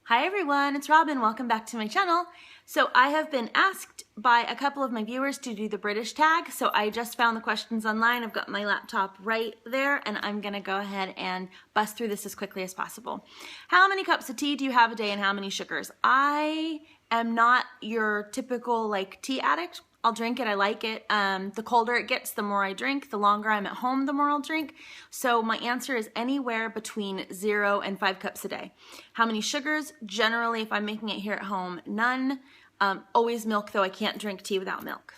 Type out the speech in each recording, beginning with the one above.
Hi everyone, it's Robin. Welcome back to my channel. So I have been asked by a couple of my viewers to do the British tag. So I just found the questions online. I've got my laptop right there and I'm gonna go ahead and bust through this as quickly as possible. How many cups of tea do you have a day and how many sugars? I am not your typical tea addict. I'll drink it, I like it. The colder it gets, the more I drink. The longer I'm at home, the more I'll drink. So my answer is anywhere between 0 and 5 cups a day. How many sugars? Generally, if I'm making it here at home, none. Always milk, though I can't drink tea without milk.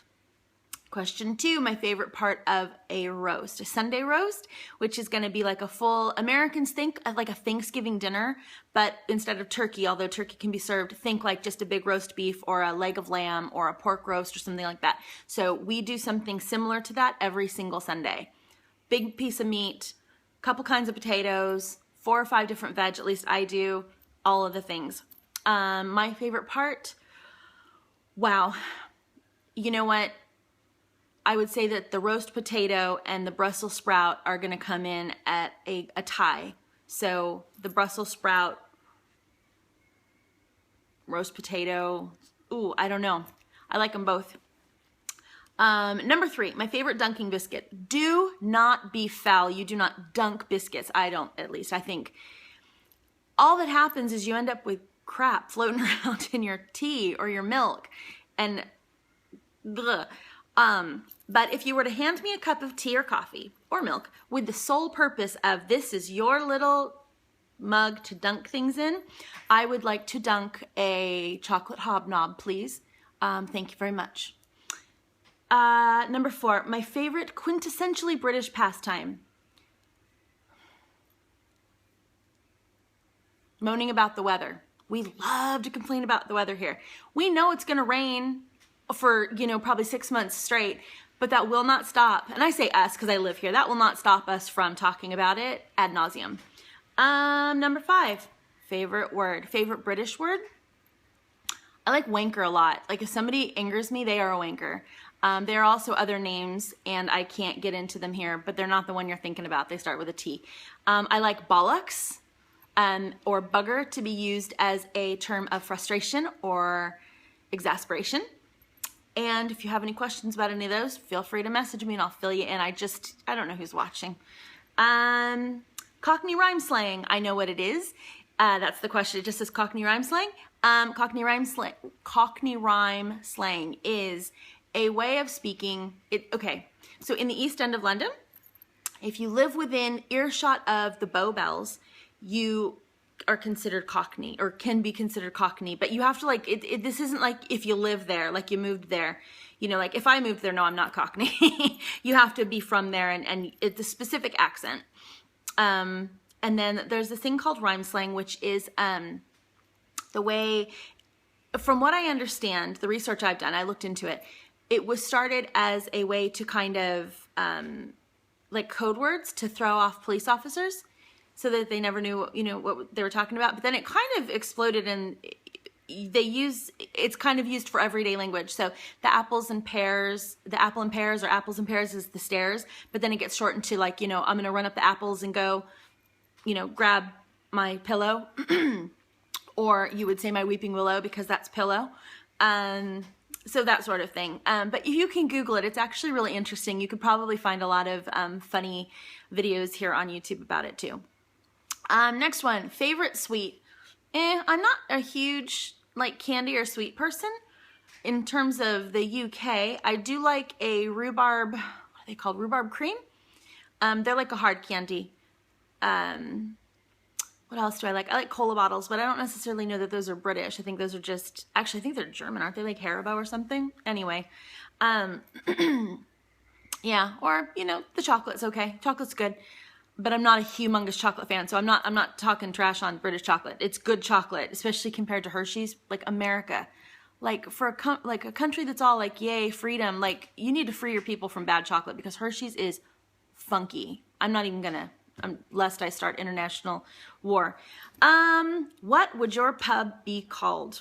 Question 2, my favorite part of a roast. A Sunday roast, which is gonna be like a full, Americans think of like a Thanksgiving dinner, but instead of turkey, although turkey can be served, think like just a big roast beef or a leg of lamb or a pork roast or something like that. So we do something similar to that every single Sunday. Big piece of meat, couple kinds of potatoes, 4 or 5 different veg, at least I do, all of the things. My favorite part, wow, you know what? I would say that the roast potato and the Brussels sprout are going to come in at a tie. So the Brussels sprout, roast potato, ooh, I don't know. I like them both. Number 3, my favorite dunking biscuit. Do not be foul. You do not dunk biscuits. I don't, at least. I think all that happens is you end up with crap floating around in your tea or your milk. And bleh. But if you were to hand me a cup of tea or coffee or milk with the sole purpose of this is your little mug to dunk things in, I would like to dunk a chocolate hobnob, please. Thank you very much. Number 4, my favorite quintessentially British pastime. Moaning about the weather. We love to complain about the weather here. We know it's gonna rain for, probably 6 months straight, but that will not stop, and I say us because I live here, that will not stop us from talking about it ad nauseum. Number 5, favorite word, favorite British word. I like wanker a lot. Like if somebody angers me, they are a wanker. There are also other names, and I can't get into them here, but they're not the one you're thinking about. They start with a T. I like bollocks or bugger to be used as a term of frustration or exasperation. And if you have any questions about any of those, feel free to message me and I'll fill you in. I don't know who's watching. Cockney rhyme slang, I know what it is. That's the question. It just says Cockney rhyme slang. Cockney rhyme slang is a way of speaking. Okay, so in the East End of London, if you live within earshot of the Bow Bells, you are considered Cockney or can be considered Cockney, but you have to this isn't like if you live there, like you moved there, like if I moved there, no, I'm not Cockney. You have to be from there and it's a specific accent. And then there's this thing called rhyme slang, which is the way, from what I understand, the research I've done, I looked into it, it was started as a way to kind of like code words to throw off police officers, so that they never knew, what they were talking about. But then it kind of exploded and it's kind of used for everyday language. So the apple and pears or apples and pears is the stairs, but then it gets shortened to I'm gonna run up the apples and go, grab my pillow. Or you would say my weeping willow because that's pillow. So that sort of thing. But if you can Google it, it's actually really interesting. You could probably find a lot of funny videos here on YouTube about it too. Next one, favorite sweet. I'm not a huge candy or sweet person. In terms of the UK, I do like a rhubarb, what are they called? Rhubarb cream. They're like a hard candy. What else do I like? I like cola bottles, but I don't necessarily know that those are British. I think those are just, actually I think they're German. Aren't they like Haribo or something? Anyway, yeah, or the chocolate's okay. Chocolate's good. But I'm not a humongous chocolate fan, so I'm not talking trash on British chocolate. It's good chocolate, especially compared to Hershey's, like America. Like for a country that's all like yay freedom, you need to free your people from bad chocolate because Hershey's is funky. I'm not even gonna, lest I start international war. What would your pub be called?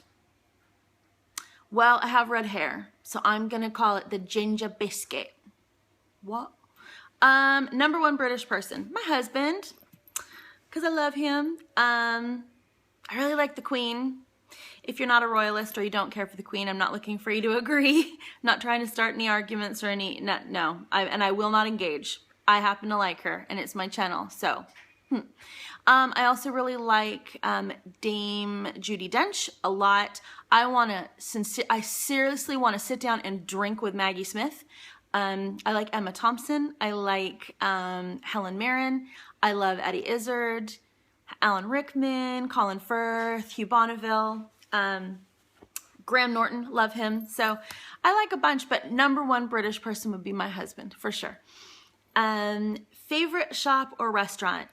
Well, I have red hair, so I'm gonna call it the Ginger Biscuit. What? Number 1 British person, my husband, because I love him. I really like the Queen. If you're not a royalist or you don't care for the Queen, I'm not looking for you to agree. I'm not trying to start any arguments or any, no. I will not engage. I happen to like her, and it's my channel, so. I also really like Dame Judi Dench a lot. I seriously want to sit down and drink with Maggie Smith. I like Emma Thompson. I like Helen Mirren. I love Eddie Izzard, Alan Rickman, Colin Firth, Hugh Bonneville, Graham Norton, love him. So I like a bunch, but #1 British person would be my husband, for sure. Favorite shop or restaurant?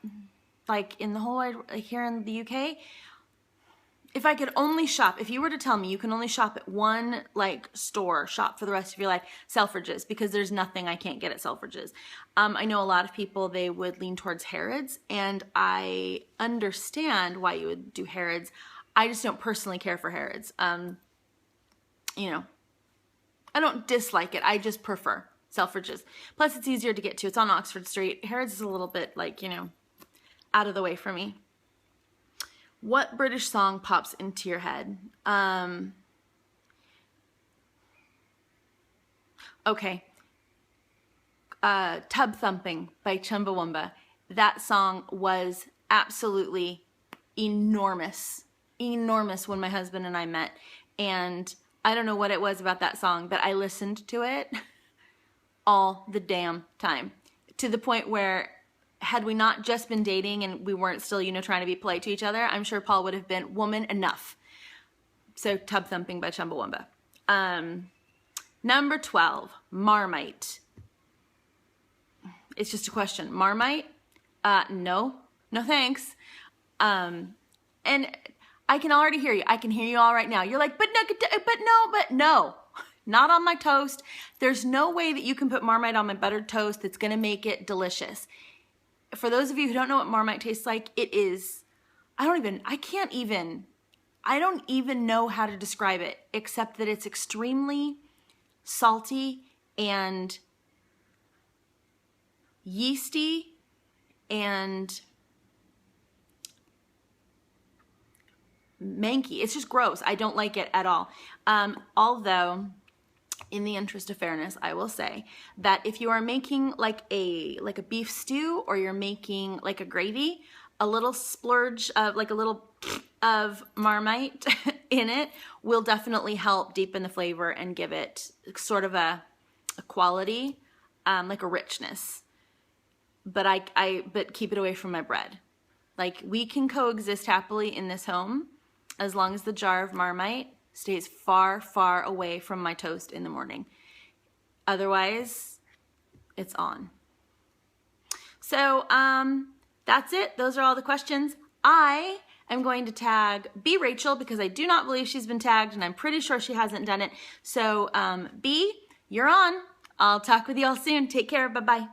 Like in the whole wide, like here in the UK? If I could only shop, if you were to tell me you can only shop at one like store, shop for the rest of your life, Selfridges, because there's nothing I can't get at Selfridges. I know a lot of people, they would lean towards Harrods, and I understand why you would do Harrods. I just don't personally care for Harrods. You know, I don't dislike it. I just prefer Selfridges. Plus, it's easier to get to. It's on Oxford Street. Harrods is a little bit like, you know, out of the way for me. What British song pops into your head? Okay. Tub Thumping by Chumbawamba. That song was absolutely enormous. Enormous when my husband and I met. And I don't know what it was about that song, but I listened to it all the damn time. To the point where, had we not just been dating and we weren't still, you know, trying to be polite to each other, I'm sure Paul would have been woman enough. So Tub Thumping by Chumbawamba. Number 12, Marmite. It's just a question. Marmite? No. No thanks. And I can already hear you. I can hear you all right now. You're like, but no. Not on my toast. There's no way that you can put Marmite on my buttered toast that's going to make it delicious. For those of you who don't know what Marmite tastes like, it is, I don't even know how to describe it, except that it's extremely salty and yeasty and manky. It's just gross. I don't like it at all. Although, in the interest of fairness, I will say that if you are making like a beef stew, or you're making like a gravy, a little splurge of like a little of Marmite in it will definitely help deepen the flavor and give it sort of a quality, like a richness. But but keep it away from my bread. Like, we can coexist happily in this home as long as the jar of Marmite stays far, far away from my toast in the morning. Otherwise, it's on. So, that's it. Those are all the questions. I am going to tag Bee Rachael because I do not believe she's been tagged, and I'm pretty sure she hasn't done it. So, Bee, you're on. I'll talk with you all soon. Take care. Bye-bye.